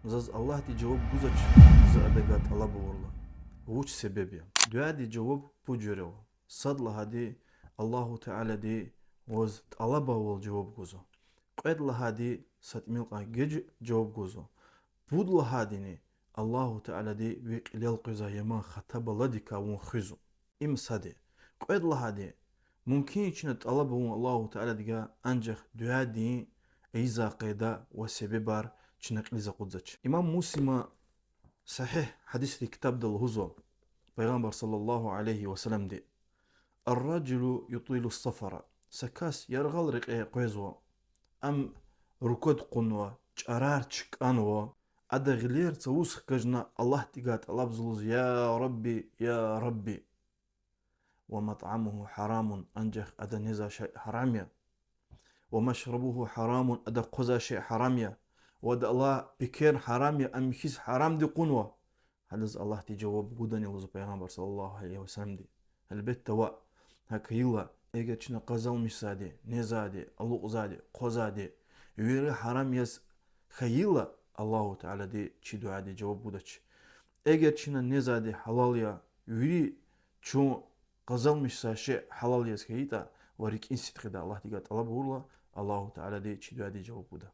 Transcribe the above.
زاز الله دي جواب جوزك زادقة طلب والله وش سبب يعني دعاء دي جواب بوجرو صدلا هذه الله تعالى دي وز طلبه والجواب جوزه قد لهذه ستملقى جج جواب جوزه بود لهذه الله تعالى دي ويقلل قزا يما خطب لديك ونخزو إم صدي قد لهذه ممكن يكون طلبه الله تعالى دي أنجح دعاء دي إذا قيدا وسببار شنق إذا قدزج إمام مسلم صحيح حديث في كتاب الهزو پیغمبر صلى الله عليه وسلم دي الرجل يطيل السفر سكاس يرغل رقع قيزو أم ركود قنوة جرار چكانوة أدا غلير توسخ كجنا الله تقات الله بزلوز يا ربي يا ربي ومطعمه حرام أنجخ أدا نزا شيء حراميا ومشربه حرام أدا قزا شيء حراميا ود الله بكير حراميا أم كيس حرام دي قنوة هل الله تجاوب قدني وز پیغمبر صلى الله عليه وسلم دي البت توا هكيلا اگر چنا قزل مش زادي نزادي الله زادي قزادي يوري حرام يس خيلا الله تعالى دي چي دعا دي جواب بودچ اگر چنا نزادي حلال يا يوري چون قزل مش ساشي حلال يس خيتا وريك انسيت خدا الله تيغا طلب الله تعالى دي چي دعا دي جواب بودا